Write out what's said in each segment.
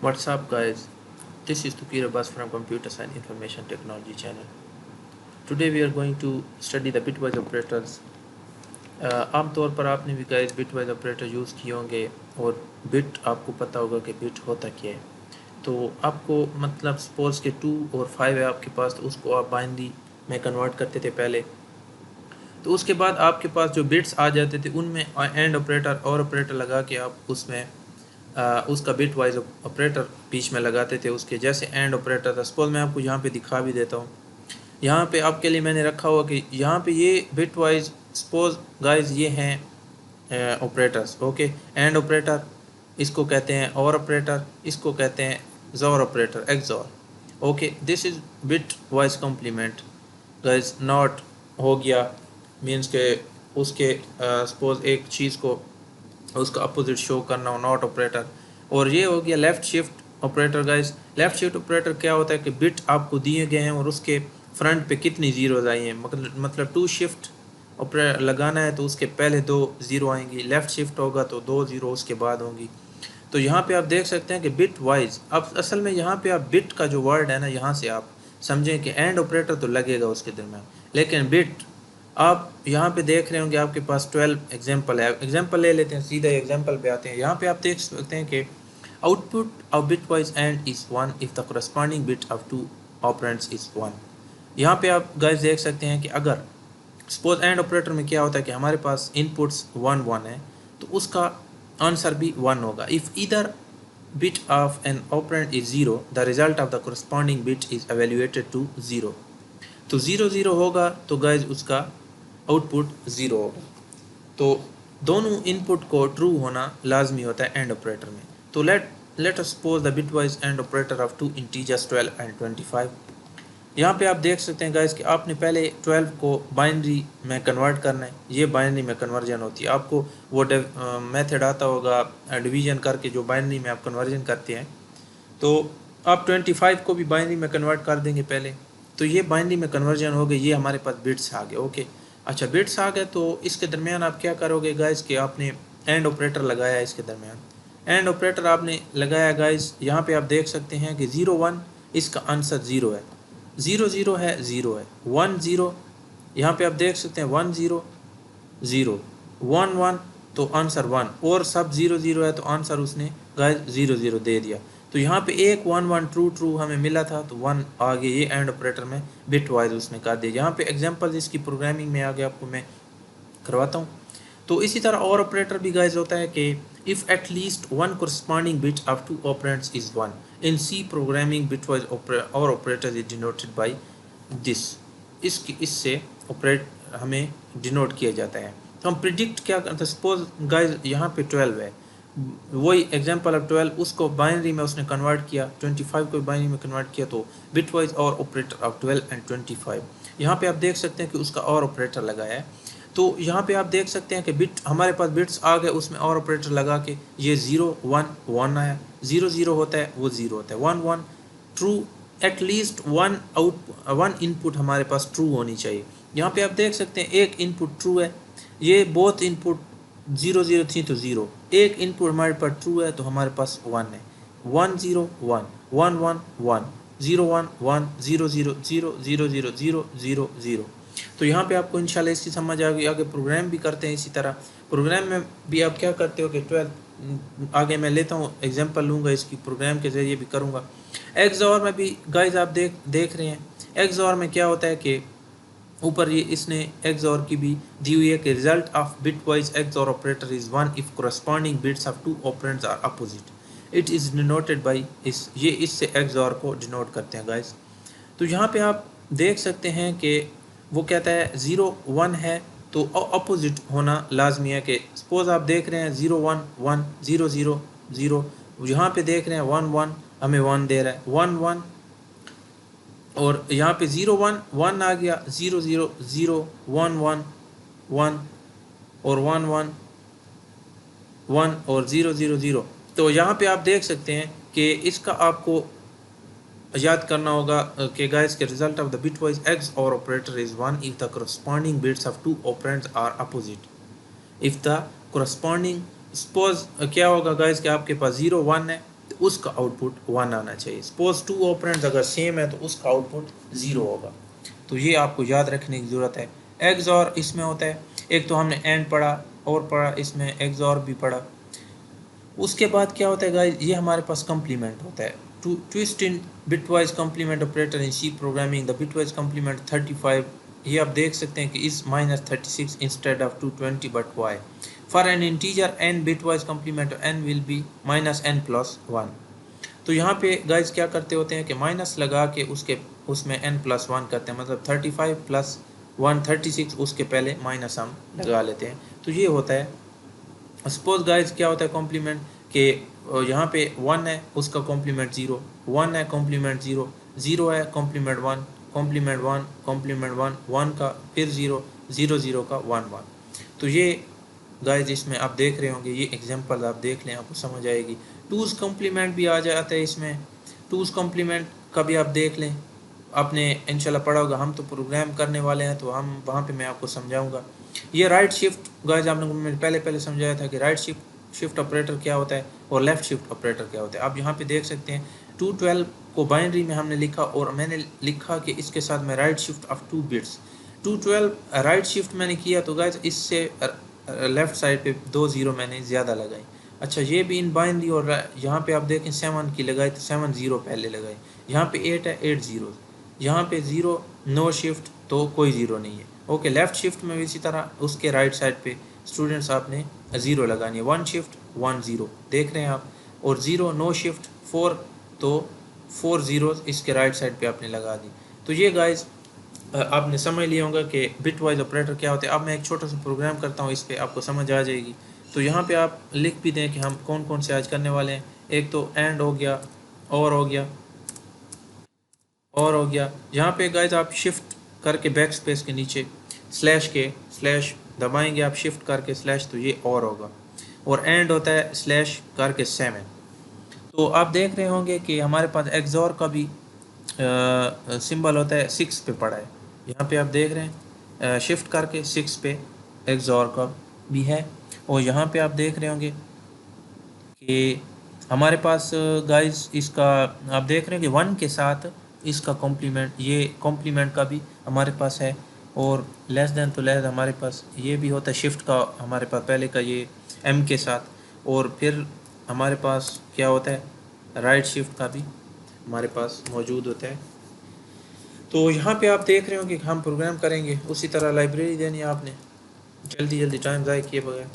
What's up, guys? This is Tukir Abbas from Computer Science Information Technology channel. Today we are going to study the bitwise operators. आमतौर पर आपने भी guys bitwise operator use किए होंगे और bit आपको पता होगा कि बिट होता क्या है। तो आपको मतलब सपोज के 2 और 5 है आपके पास, तो उसको आप बाइनरी में कन्वर्ट करते थे पहले। तो उसके बाद आपके पास जो बिट्स आ जाते थे उनमें एंड ऑपरेटर और ऑपरेटर लगा के आप उसमें उसका बिट वाइज ऑपरेटर बीच में लगाते थे उसके, जैसे एंड ऑपरेटर था। सपोज मैं आपको यहाँ पे दिखा भी देता हूँ। यहाँ पे आपके लिए मैंने रखा हुआ कि यहाँ पे ये बिट वाइज सपोज गाइज ये हैं ऑपरेटर्स। ओके, एंड ऑपरेटर इसको कहते हैं, और ऑपरेटर इसको कहते हैं XOR operator, XOR. Okay, this is bitwise complement guys. Not हो गया मीन्स के उसके सपोज एक चीज़ को उसका अपोजिट शो करना हो, नॉट ऑपरेटर। और ये हो गया left shift operator guys. Left shift operator क्या होता है कि बिट आपको दिए गए हैं और उसके फ्रंट पे कितनी ज़ीरोज़ आई हैं, मतलब 2 शिफ्ट ऑपरेटर लगाना है तो उसके पहले 2 ज़ीरो आएंगी, लेफ़्ट शिफ्ट होगा तो 2 ज़ीरो उसके बाद होंगी। तो यहाँ पे आप देख सकते हैं कि बिट वाइज, अब असल में यहाँ पे आप बिट का जो वर्ड है ना, यहाँ से आप समझें कि एंड ऑपरेटर तो लगेगा उसके दरम्यान, लेकिन बिट आप यहाँ पे देख रहे होंगे आपके पास 12 एग्जाम्पल है। एग्जाम्पल ले लेते हैं, सीधा एग्जाम्पल पे आते हैं। यहाँ पे आप देख सकते हैं कि output of bit wise and is 1 if the corresponding bit of 2 operands is 1। यहाँ पे आप गाइस देख सकते हैं कि अगर सपोज एंड ऑपरेटर में क्या होता है कि हमारे पास इनपुट्स 1 1 है तो उसका आंसर भी 1 होगा। If either bit of an operand is 0 the result of the corresponding bit is evaluated to 0। तो 0 0 होगा तो गाइज उसका आउटपुट 0 होगा। तो दोनों इनपुट को ट्रू होना लाजमी होता है एंड ऑपरेटर में। तो let us suppose the bitwise and operator of 2 integers 12 and 25। यहाँ पे आप देख सकते हैं गाइस कि आपने पहले 12 को बाइनरी में कन्वर्ट करना है। ये बाइनरी में कन्वर्जन होती है, आपको वो मेथड आता होगा डिवीजन करके जो बाइनरी में आप कन्वर्जन करते हैं। तो आप 25 को भी बाइनरी में कन्वर्ट कर देंगे पहले। तो ये बाइनरी में कन्वर्जन हो गई, ये हमारे पास बिट्स आ गए। ओके, अच्छा बिट्स आ गए तो इसके दरमियान आप क्या करोगे गाइस कि आपने एंड ऑपरेटर लगाया इसके दरमियान। एंड ऑपरेटर आपने लगाया गाइस, यहाँ पे आप देख सकते हैं कि 0 1 इसका आंसर 0 है, 0 0 है 0 है, 1 0 यहाँ पे आप देख सकते हैं 1 0 0, 1 1 तो आंसर 1, और सब 0 0 है तो आंसर उसने गाइस 0 0 दे दिया। तो यहाँ पे एक 1 1 ट्रू ट्रू हमें मिला था तो 1 आ गया, ये एंड ऑपरेटर में बिट वाइज उसने कर दिया। यहाँ पे एग्जांपल इसकी प्रोग्रामिंग में आगे आपको मैं करवाता हूँ। तो इसी तरह और ऑपरेटर भी गाइस होता है कि if at least one corresponding bit of 2 operands is 1 in C programming bitwise और operator is denoted by this. इससे ऑपरेट हमें डिनोट किया जाता है। तो हम प्रिडिक्ट क्या करते हैं, सपोज गाइस यहाँ पे 12 है, वही एग्जांपल ऑफ 12 उसको बाइनरी में उसने कन्वर्ट किया, 25 को बाइनरी में कन्वर्ट किया, तो बिटवाइज और ऑपरेटर ऑफ 12 एंड 25। यहाँ पे आप देख सकते हैं कि उसका और ऑपरेटर लगाया है। तो यहाँ पे आप देख सकते हैं कि बिट हमारे पास बिट्स आ गए, उसमें और ऑपरेटर लगा के ये 0 1 1 आया, 0 0 होता है वो 0 होता है, 1 1 ट्रू, एटलीस्ट वन इनपुट हमारे पास ट्रू होनी चाहिए। यहाँ पे आप देख सकते हैं एक इनपुट ट्रू है, ये बोथ इनपुट 0 0 थी तो 0, एक इनपुट हमारे पास ट्रू है तो हमारे पास 1 है, 1 0 1 1 1 1 0 1 1 0 0 0 0 0 0 0 0। तो यहाँ पे आपको इंशाल्लाह इसकी समझ आ गई। आगे प्रोग्राम भी करते हैं इसी तरह। प्रोग्राम में भी आप क्या करते हो कि 12 आगे मैं लेता हूँ एग्जांपल लूँगा इसकी, प्रोग्राम के ज़रिए भी करूँगा। एक्सऑर में भी गाइस आप देख रहे हैं, एक्सऑर में क्या होता है कि ऊपर ये इसने एक्सऑर की भी दी हुई है कि result of bitwise XOR operator is 1 if corresponding bits of 2 operands are opposite. It is denoted by इस, ये इससे एक्सऑर को डिनोट करते हैं गाइस। तो यहाँ पे आप देख सकते हैं कि वो कहता है 0 1 है तो अपोजिट होना लाजमी है। कि सपोज आप देख रहे हैं 0 1 1 0 0 0, यहाँ पे देख रहे हैं 1 1 हमें 1 दे रहा है, 1 1, और यहाँ पे 0 1 1 आ गया, 0 0 0 1 1 1 और 1 1 1 और 0 0 0। तो यहाँ पे आप देख सकते हैं कि इसका आपको याद करना होगा कि गाइस के result of the bitwise XOR operator is 1 if the corresponding bits of 2 operands are opposite. If the corresponding, suppose क्या होगा गाइस कि आपके पास 0 1 है तो उसका आउटपुट 1 आना चाहिए। सपोज 2 ऑपरेंड्स अगर सेम है तो उसका आउटपुट 0 होगा। तो ये आपको याद रखने की ज़रूरत है। एक्सऑर इसमें होता है, एक तो हमने एंड पढ़ा और पढ़ा, इसमें एक्सऑर भी पढ़ा। उसके बाद क्या होता है गाइस, ये हमारे पास कम्प्लीमेंट होता है। To twist in bitwise complement operator in C programming the bitwise complement 35, ये आप देख सकते हैं कि इस -36 instead of 220 but why for an integer n bitwise complement n will be -n+1। तो यहाँ पे गाइज क्या करते होते हैं कि माइनस लगा के उसके उसमें n+1 करते हैं, मतलब 35 + 136 उसके पहले माइनस हम लगा लेते हैं। तो ये होता है। सपोज गाइज क्या होता है कॉम्प्लीमेंट के यहाँ पे 1 है उसका कॉम्प्लीमेंट 0, 1 है कॉम्प्लीमेंट 0, 0 है कॉम्प्लीमेंट 1, कॉम्प्लीमेंट 1 कॉम्प्लीमेंट 1, 1 का फिर 0, 0 0 का 1 1। तो ये गाइज इसमें आप देख रहे होंगे, ये एग्जांपल आप देख लें आपको समझ आएगी। टूज कॉम्प्लीमेंट भी आ जाता है इसमें। टूज कॉम्प्लीमेंट का भी आप देख लें, आपने इंशाल्लाह पढ़ा होगा। हम तो प्रोग्राम करने वाले हैं तो हम वहाँ पे मैं आपको समझाऊंगा। ये राइट शिफ्ट गाइस आपने मैंने पहले समझाया था कि राइट शिफ्ट ऑपरेटर क्या होता है और लेफ़्ट शिफ्ट ऑपरेटर क्या होता है। आप यहाँ पे देख सकते हैं 212 को बाइनरी में हमने लिखा और मैंने लिखा कि इसके साथ में right shift of 2 bits. 212 right shift मैंने किया तो गाइस इससे लेफ़्ट साइड पे 2 0 मैंने ज़्यादा लगाई। अच्छा, ये भी इन बाइनरी और यहाँ पे आप देखें 7 की लगाई तो 7 0 पहले लगाई। यहाँ पे 8 है 8 0, यहाँ पे 0 नो शिफ्ट तो कोई 0 नहीं है। ओके, लेफ़्ट शिफ्ट में भी इसी तरह उसके राइट साइड पे स्टूडेंट्स आपने 0 लगानी है। 1 शिफ्ट 1 0 देख रहे हैं आप, और 0 नो शिफ्ट 4 तो 4 0 इसके राइट साइड पे आपने लगा दी। तो ये गाइज आपने समझ लिया होगा कि बिट वाइज ऑपरेटर क्या होते हैं। अब मैं एक छोटा सा प्रोग्राम करता हूँ, इस पर आपको समझ आ जाएगी। तो यहाँ पे आप लिख भी दें कि हम कौन कौन से आज करने वाले हैं। एक तो एंड हो गया, और हो गया, और हो गया। यहाँ पे गाइज आप शिफ्ट करके बैक स्पेस के नीचे स्लैश दबाएंगे आप शिफ्ट करके स्लैश, तो ये और होगा। और एंड होता है स्लैश करके 7। तो आप देख रहे होंगे कि हमारे पास एक्सॉर का भी सिंबल होता है 6 पे पड़ा है। यहाँ पे आप देख रहे हैं शिफ्ट करके 6 पे एक्सॉर का भी है। और यहाँ पे आप देख रहे होंगे कि हमारे पास गाइस इसका आप देख रहे हैं कि 1 के साथ इसका कॉम्प्लीमेंट, ये कॉम्प्लीमेंट का भी हमारे पास है। और लेस देन तो लेस हमारे पास ये भी होता है शिफ्ट का, हमारे पास पहले का ये m के साथ। और फिर हमारे पास क्या होता है राइट शिफ्ट का भी हमारे पास मौजूद होता है। तो यहाँ पे आप देख रहे हो कि हम प्रोग्राम करेंगे, उसी तरह लाइब्रेरी देनी है आपने, जल्दी जल्दी टाइम ज़ाय किए बगैर।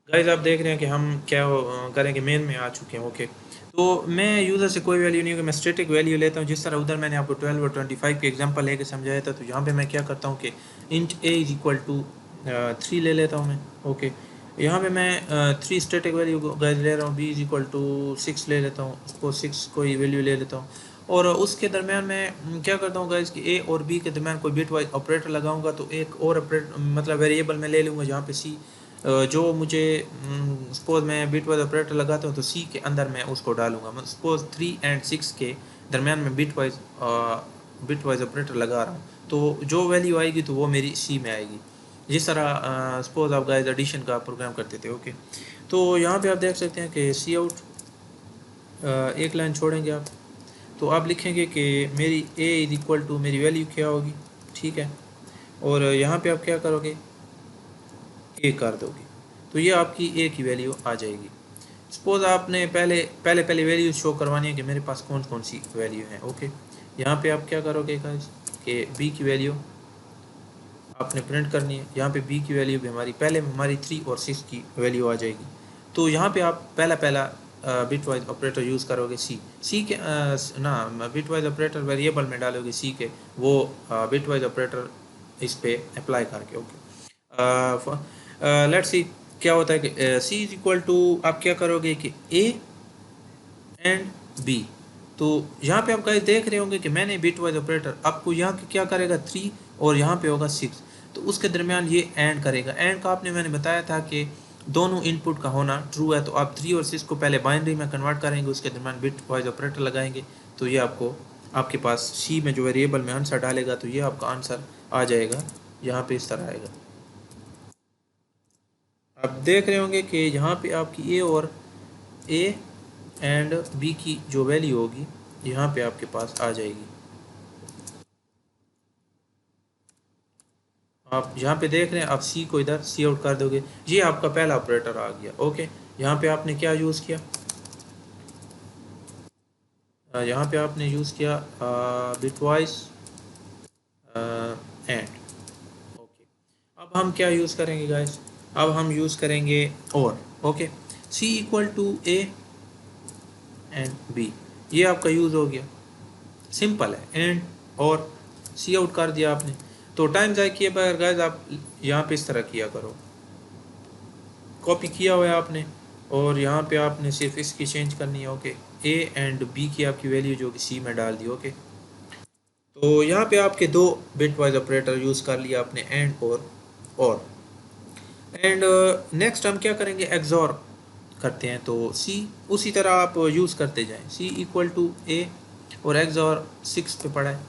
गाइस आप देख रहे हैं कि हम क्या करेंगे, मेन में आ चुके हैं। ओके, तो मैं यूज़र से कोई वैल्यू नहीं, कि मैं स्टैटिक वैल्यू लेता हूँ। जिस तरह उधर मैंने आपको 12 और 25 के एग्जांपल लेके समझाया था, तो यहाँ पे मैं क्या करता हूँ कि इंट a = 3 ले लेता हूँ मैं। ओके, यहाँ पे मैं 3 स्टैटिक वैल्यू गाइस ले रहा हूँ। b = 6 ले लेता हूँ, उसको 6 कोई वैल्यू ले लेता हूँ। और उसके दरमियान मैं क्या करता हूँ गाइस कि a और b के दरमियान कोई बिट वाइज ऑपरेटर लगाऊंगा। तो एक और ऑपरेटर मतलब वेरिएबल मैं ले लूँगा जहाँ पे c जो मुझे सपोज मैं बिट वाइज ऑपरेटर लगाता हूँ तो सी के अंदर मैं उसको डालूंगा। सपोज 3 और 6 के दरमियान में बिट वाइज ऑपरेटर लगा रहा हूँ, तो जो वैल्यू आएगी तो वो मेरी सी में आएगी। जिस तरह सपोज आप गाइस एडिशन का प्रोग्राम करते थे। ओके, तो यहाँ पे आप देख सकते हैं कि सी आउट एक लाइन छोड़ेंगे आप, तो आप लिखेंगे कि मेरी a = मेरी वैल्यू क्या होगी, ठीक है। और यहाँ पे आप क्या करोगे, ए कर दोगे, तो ये आपकी ए की वैल्यू आ जाएगी। सपोज आपने पहले वैल्यू शो करवानी है कि मेरे पास कौन कौन सी वैल्यू है। ओके, यहाँ पे आप क्या करोगे गाइस कि बी की वैल्यू आपने प्रिंट करनी है। यहाँ पे बी की वैल्यू भी हमारी 3 और 6 की वैल्यू आ जाएगी। तो यहाँ पे आप पहला बिट वाइज ऑपरेटर यूज़ करोगे सी के बिट वाइज ऑपरेटर वेरिएबल में डालोगे सी के, वो बिट वाइज ऑपरेटर इस पे अप्लाई करके। ओके, लेट्स सी क्या होता है कि c = आप क्या करोगे कि a एंड b। तो यहाँ पे आप गाइस देख रहे होंगे कि मैंने बिट वाइज ऑपरेटर आपको यहाँ क्या करेगा 3 और यहाँ पे होगा 6, तो उसके दरमियान ये एंड करेगा। एंड का आपने मैंने बताया था कि दोनों इनपुट का होना ट्रू है, तो आप 3 और 6 को पहले बाइनरी में कन्वर्ट करेंगे, उसके दरम्यान बिट वाइज ऑपरेटर लगाएंगे, तो ये आपको आपके पास सी में जो वेरिएबल में आंसर डालेगा तो ये आपका आंसर आ जाएगा, यहाँ पे इस तरह आएगा। आप देख रहे होंगे कि यहाँ पे आपकी ए एंड बी की जो वैल्यू होगी यहाँ पे आपके पास आ जाएगी। आप यहाँ पे देख रहे हैं, आप सी को इधर सी आउट कर दोगे, ये आपका पहला ऑपरेटर आ गया। ओके, यहाँ पे आपने क्या यूज़ किया, यहाँ पे आपने यूज़ किया बिटवाइज एंड। ओके, अब हम क्या यूज़ करेंगे गाइस, अब हम यूज़ करेंगे और। Okay, C equal to A and B, ये आपका यूज़ हो गया, सिंपल है। एंड और सी आउट कर दिया आपने, तो टाइम ज़ाय किए बगैर गाइस आप यहाँ पे इस तरह किया करो, कॉपी किया हुआ है आपने और यहाँ पे आपने सिर्फ इसकी चेंज करनी है। ओके, ए एंड बी की आपकी वैल्यू जो कि सी में डाल दी। ओके, तो यहाँ पे आपके दो बिट वाइज ऑपरेटर यूज़ कर लिया आपने, एंड और एंड नेक्स्ट हम क्या करेंगे, एक्सॉर करते हैं। तो सी उसी तरह आप यूज़ करते जाएं, सी इक्वल टू ए और एक्सॉर 6 पे पड़ा है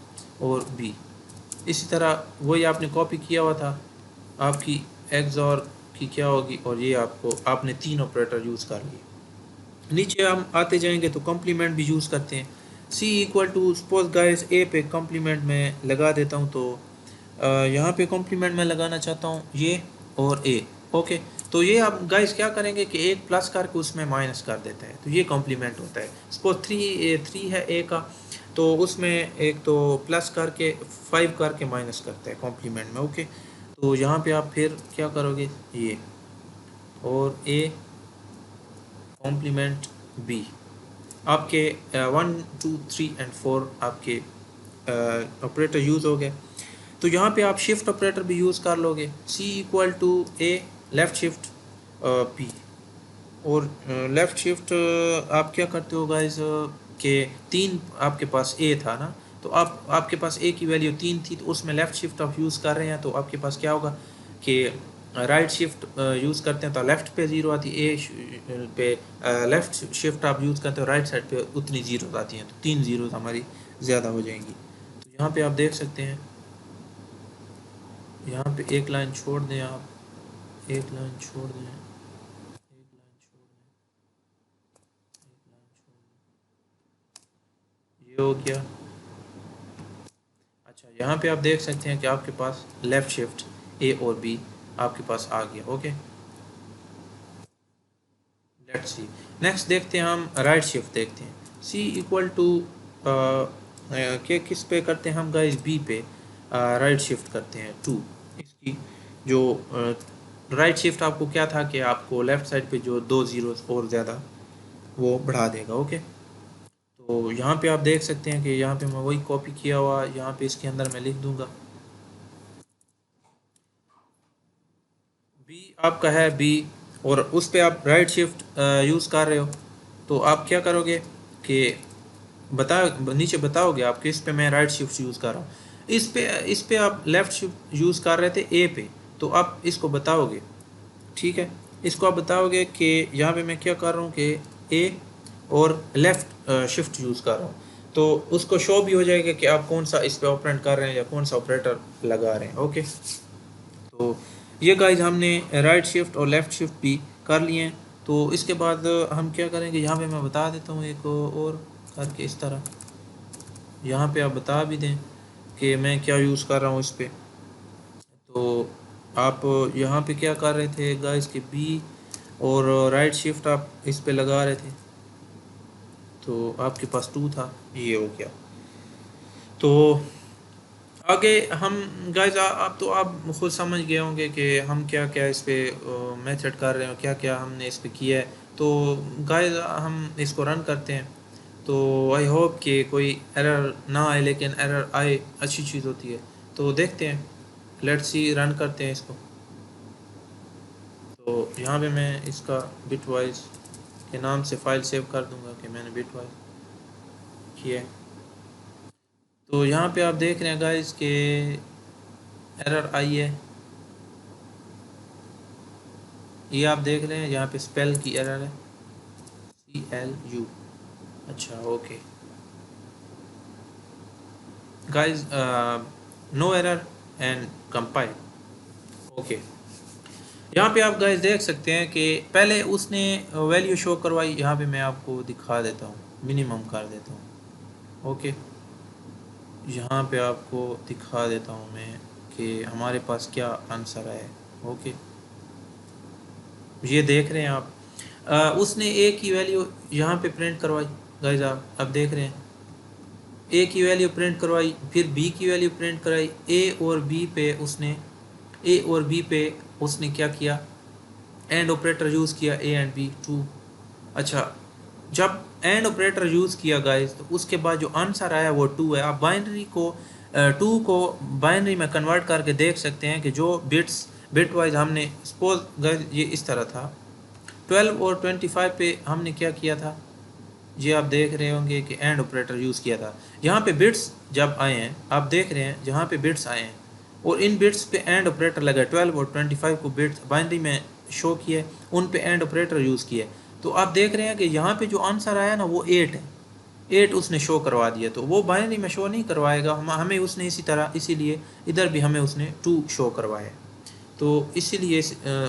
और बी, इसी तरह वही आपने कॉपी किया हुआ था, आपकी एक्सॉर की क्या होगी, और ये आपको आपने 3 ऑपरेटर यूज़ कर लिए। नीचे हम आते जाएंगे तो कॉम्प्लीमेंट भी यूज़ करते हैं, सी इक्वल टू सपोज गाइस ए पे कॉम्प्लीमेंट में लगा देता हूँ, तो यहाँ पे कॉम्प्लीमेंट में लगाना चाहता हूँ ये और ए। ओके, तो ये आप गाइस क्या करेंगे कि एक प्लस करके उसमें माइनस कर देते हैं, तो ये कॉम्प्लीमेंट होता है। सपोज 3 है ए का, तो उसमें एक तो प्लस करके 5 करके माइनस करते हैं कॉम्प्लीमेंट में। ओके, तो यहाँ पे आप फिर क्या करोगे, ये और ए कॉम्प्लीमेंट बी, आपके 1 2 3 एंड 4 आपके ऑपरेटर यूज़ हो गए। तो यहाँ पे आप शिफ्ट ऑपरेटर भी यूज़ कर लोगे, C equal to A left shift P, और लेफ़्ट शिफ्ट आप क्या करते हो गाइस के 3 आपके पास ए था ना, तो आप आपके पास ए की वैल्यू 3 थी, तो उसमें लेफ़्ट शिफ्ट आप यूज़ कर रहे हैं, तो आपके पास क्या होगा कि राइट शिफ्ट यूज़ करते हैं तो लेफ़्ट पे ज़ीरो आती है, ए पे लेफ़्ट शिफ्ट आप यूज़ करते हो राइट साइड पे उतनी ज़ीरो आती हैं, तो 3 ज़ीरो हमारी ज़्यादा हो जाएंगी। तो यहाँ पे आप देख सकते हैं, यहाँ पे एक लाइन छोड़ दें, आप एक लाइन छोड़ दें, एक लाइन छोड़ दें, एक लाइन छोड़ दें, ये हो गया। अच्छा, यहाँ पे आप देख सकते हैं कि आपके पास लेफ़्ट शिफ्ट ए और बी आपके पास आ गया। ओके, लेट्स सी, नेक्स्ट देखते हैं हम राइट शिफ्ट देखते हैं, सी इक्वल टू के किस पे करते हैं हम गाइस, बी पे राइट शिफ्ट करते हैं 2। इसकी जो राइट शिफ्ट आपको क्या था कि आपको लेफ़्ट साइड पे जो 2 ज़ीरो और ज़्यादा वो बढ़ा देगा। ओके, तो यहाँ पे आप देख सकते हैं कि यहाँ पे मैं वही कॉपी किया हुआ यहाँ पे इसके अंदर मैं लिख दूंगा, बी आपका है बी, और उस पे आप राइट शिफ्ट यूज़ कर रहे हो, तो आप क्या करोगे कि बता नीचे बताओगे आप कि इस पे मैं राइट शिफ्ट यूज़ कर रहा हूँ, इस पे आप लेफ़्ट शिफ्ट यूज़ कर रहे थे ए पे, तो आप इसको बताओगे, ठीक है, इसको आप बताओगे कि यहाँ पे मैं क्या कर रहा हूँ कि ए और लेफ़्ट शिफ्ट यूज़ कर रहा हूँ, तो उसको शो भी हो जाएगा कि आप कौन सा इस पे ऑपरेट कर रहे हैं या कौन सा ऑपरेटर लगा रहे हैं। ओके, तो ये गाइज हमने राइट शिफ्ट और लेफ़्ट शिफ्ट भी कर लिए हैं। तो इसके बाद हम क्या करेंगे, यहाँ पे मैं बता देता हूँ एक और करके इस तरह, यहाँ पे आप बता भी दें कि मैं क्या यूज़ कर रहा हूँ इस पे। तो आप यहाँ पे क्या कर रहे थे गाइस कि बी और राइट शिफ्ट आप इस पे लगा रहे थे, तो आपके पास 2 था, ये हो गया। तो आगे हम गाइस आप तो आप खुद समझ गए होंगे कि हम क्या क्या इस पे मेथड कर रहे हैं, क्या क्या हमने इस पे किया है। तो गाइस हम इसको रन करते हैं, तो आई होप कि कोई एरर ना आए, लेकिन एरर आए अच्छी चीज़ होती है। तो देखते हैं, लेट्स सी, रन करते हैं इसको। तो यहाँ पे मैं इसका बिटवाइज के नाम से फ़ाइल सेव कर दूंगा कि मैंने बिटवाइज किया है। तो यहाँ पे आप देख रहे हैं गाइस कि एरर आई है, ये आप देख रहे हैं यहाँ पे स्पेल की एरर है, CLU। अच्छा okay guys, no error and compile. Okay यहाँ पे आप गाइस देख सकते हैं कि पहले उसने वैल्यू शो करवाई, यहाँ पे मैं आपको दिखा देता हूँ, मिनिमम कर देता हूँ। ओके यहाँ पे आपको दिखा देता हूँ मैं कि हमारे पास क्या आंसर है। ओके ये देख रहे हैं आप, उसने ए की वैल्यू यहाँ पे प्रिंट करवाई गाइस, आप अब देख रहे हैं ए की वैल्यू प्रिंट करवाई, फिर बी की वैल्यू प्रिंट कराई। ए और बी पे उसने क्या किया, एंड ऑपरेटर यूज़ किया, ए एंड बी टू। अच्छा जब एंड ऑपरेटर यूज़ किया गाइस तो उसके बाद जो आंसर आया वो टू है। आप बाइनरी को टू को बाइनरी में कन्वर्ट करके देख सकते हैं कि जो बिट वाइज हमने सपोज गाइस ये इस तरह था, 12 और 25 पे हमने क्या किया था, ये आप देख रहे होंगे कि एंड ऑपरेटर यूज़ किया था। यहाँ पे बिट्स जब आए हैं आप देख रहे हैं, जहाँ पे बिट्स आए हैं और इन बिट्स पे एंड ऑपरेटर लगा, 12 और 25 को बिट्स बाइनरी में शो किए, उन पे एंड ऑपरेटर यूज़ किए। तो आप देख रहे हैं कि यहाँ पे जो आंसर आया ना वो 8 है, 8 उसने शो करवा दिया। तो वो बाइनरी में शो नहीं करवाएगा, हमें उसने इसी तरह, इसीलिए इधर भी हमें उसने 2 शो करवाया। तो इसीलिए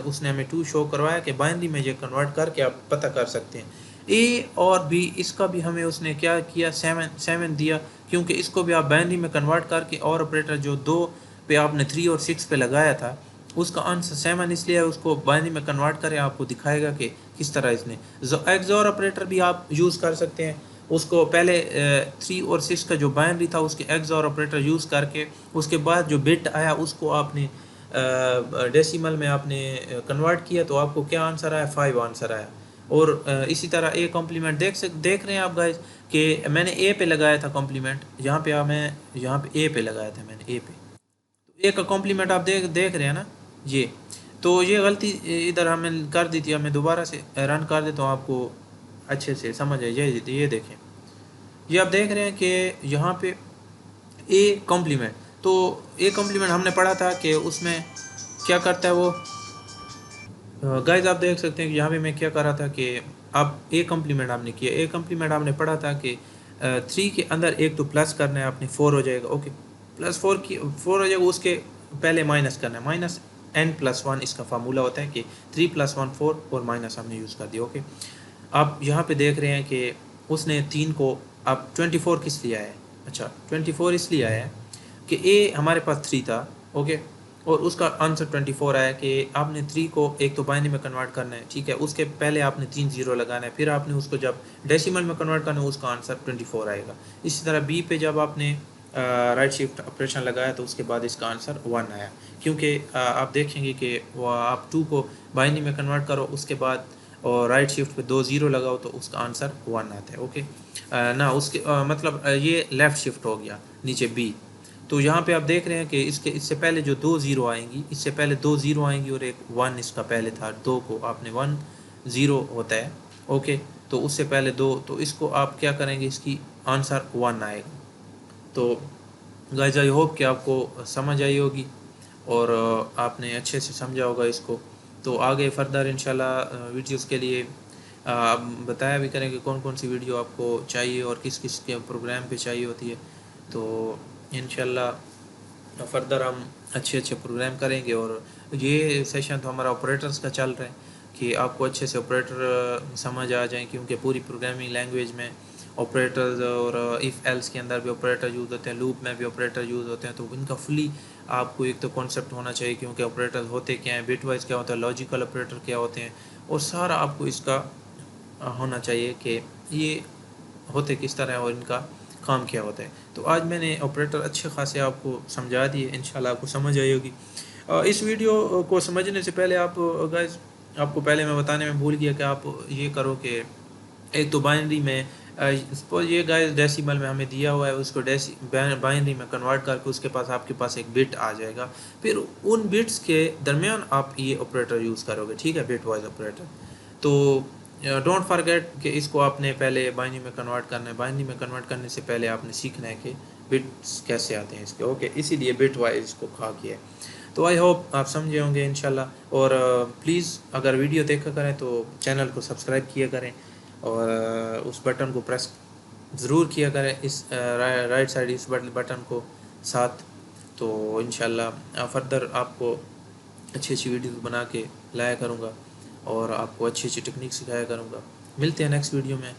उसने हमें 2 शो करवाया कि बाइनरी में ये कन्वर्ट करके आप पता कर सकते हैं। ए और बी इसका भी हमें उसने क्या किया, 7 दिया, क्योंकि इसको भी आप बाइनरी में कन्वर्ट करके और ऑपरेटर जो 2 पे आपने 3 और 6 पे लगाया था उसका आंसर 7 इसलिए उसको बाइनरी में कन्वर्ट करें, आपको दिखाएगा कि किस तरह इसने। एक्सओर ऑपरेटर भी आप यूज़ कर सकते हैं, उसको पहले 3 और 6 का जो बाइनरी था उसके एक्सओर ऑपरेटर यूज़ करके उसके बाद जो बिट आया उसको आपने डेसिमल में आपने कन्वर्ट किया तो आपको क्या आंसर आया, 5 आंसर आया। और इसी तरह ए कॉम्प्लीमेंट देख रहे हैं आप गाइस कि मैंने ए पे लगाया था कॉम्प्लीमेंट, यहाँ पे मैं यहाँ पे ए पे लगाया था मैंने, ए पे, तो ए का कॉम्प्लीमेंट आप देख रहे हैं ना ये। तो ये गलती इधर हमें कर दी थी, मैं दोबारा से रन कर देता हूँ, आपको अच्छे से समझ आए। ये देखें, ये आप देख रहे हैं कि यहाँ पे ए कॉम्प्लीमेंट, तो ए कॉम्प्लीमेंट हमने पढ़ा था कि उसमें क्या करता है वो। गाइस आप देख सकते हैं कि यहाँ पे मैं क्या कर रहा था कि आप ए कॉम्प्लीमेंट आपने किया, ए कॉम्प्लीमेंट आपने पढ़ा था कि 3 के अंदर एक तो प्लस करना है आपने, 4 हो जाएगा। ओके प्लस 4 हो जाएगा, उसके पहले माइनस करना है, माइनस n+1 इसका फार्मूला होता है कि 3 + 1 4 और माइनस हमने यूज़ कर दिया। ओके आप यहाँ पे देख रहे हैं कि उसने 3 को, अब 24 किस लिए आया है, अच्छा 24 इसलिए आया है कि ए हमारे पास 3 था। ओके और उसका आंसर 24 आया कि आपने 3 को एक तो बाइनरी में कन्वर्ट करना है, ठीक है, उसके पहले आपने 3 0 लगाना है, फिर आपने उसको जब डेसिमल में कन्वर्ट करना है उसका आंसर 24 आएगा। इसी तरह बी पे जब आपने राइट शिफ्ट ऑपरेशन लगाया तो उसके बाद इसका आंसर 1 आया, क्योंकि आप देखेंगे कि वो आप 2 को बाइनरी में कन्वर्ट करो उसके बाद और राइट शिफ्ट पे 2 0 लगाओ तो उसका आंसर 1 आता है। ओके ना उसके मतलब ये लेफ़्ट शिफ्ट हो गया नीचे बी। तो यहाँ पे आप देख रहे हैं कि इससे पहले जो 2 0 आएंगी, इससे पहले 2 0 आएंगी और एक 1 इसका पहले था, 2 को आपने 1 0 होता है। ओके तो उससे पहले 2, तो इसको आप क्या करेंगे, इसकी आंसर 1 आएगा। तो गाइस आई होप कि आपको समझ आई होगी और आपने अच्छे से समझा होगा इसको। तो आगे फर्दर इंशाल्लाह वीडियोस के लिए आप बताया भी करें कि कौन कौन सी वीडियो आपको चाहिए और किस किस के प्रोग्राम पे चाहिए होती है। तो इंशाल्लाह फर्दर हम अच्छे अच्छे प्रोग्राम करेंगे। और ये सेशन तो हमारा ऑपरेटर्स का चल रहा है कि आपको अच्छे से ऑपरेटर समझ आ जाएं, क्योंकि पूरी प्रोग्रामिंग लैंग्वेज में ऑपरेटर्स और इफ़ एल्स के अंदर भी ऑपरेटर यूज़ होते हैं, लूप में भी ऑपरेटर यूज़ होते हैं। तो इनका फुली आपको एक तो कॉन्सेप्ट होना चाहिए, क्योंकि ऑपरेटर होते क्या हैं, बिट वाइज क्या होता है, लॉजिकल ऑपरेटर क्या होते हैं, और सारा आपको इसका होना चाहिए कि ये होते किस तरह और इनका काम क्या होता है। तो आज मैंने ऑपरेटर अच्छे खासे आपको समझा दिए, इंशाल्लाह आपको समझ आई होगी। इस वीडियो को समझने से पहले आप गाइस, आपको पहले मैं बताने में भूल गया कि आप ये करो कि एक तो बाइनरी में सपोज ये गाइस डेसिमल में हमें दिया हुआ है, उसको बाइनरी में कन्वर्ट करके उसके पास आपके पास एक बिट आ जाएगा, फिर उन बिट्स के दरमियान आप ये ऑपरेटर यूज़ करोगे, ठीक है, बिट वाइज ऑपरेटर। तो डोंट फॉरगेट कि इसको आपने पहले बाइनरी में कन्वर्ट करना है, बाइनरी में कन्वर्ट करने से पहले आपने सीखना है कि बिट्स कैसे आते हैं इसके। ओके इसीलिए बिट वाइज इसको कहा किया है। तो आई होप आप समझे होंगे इंशाल्लाह। और प्लीज़ अगर वीडियो देखा करें तो चैनल को सब्सक्राइब किया करें और उस बटन को प्रेस ज़रूर किया करें, इस राइट साइड इस बटन को साथ। तो इंशाल्लाह फर्दर आपको अच्छी अच्छी वीडियो बना के लाया करूँगा और आपको अच्छी अच्छी टेक्निक सिखाया करूँगा। मिलते हैं नेक्स्ट वीडियो में।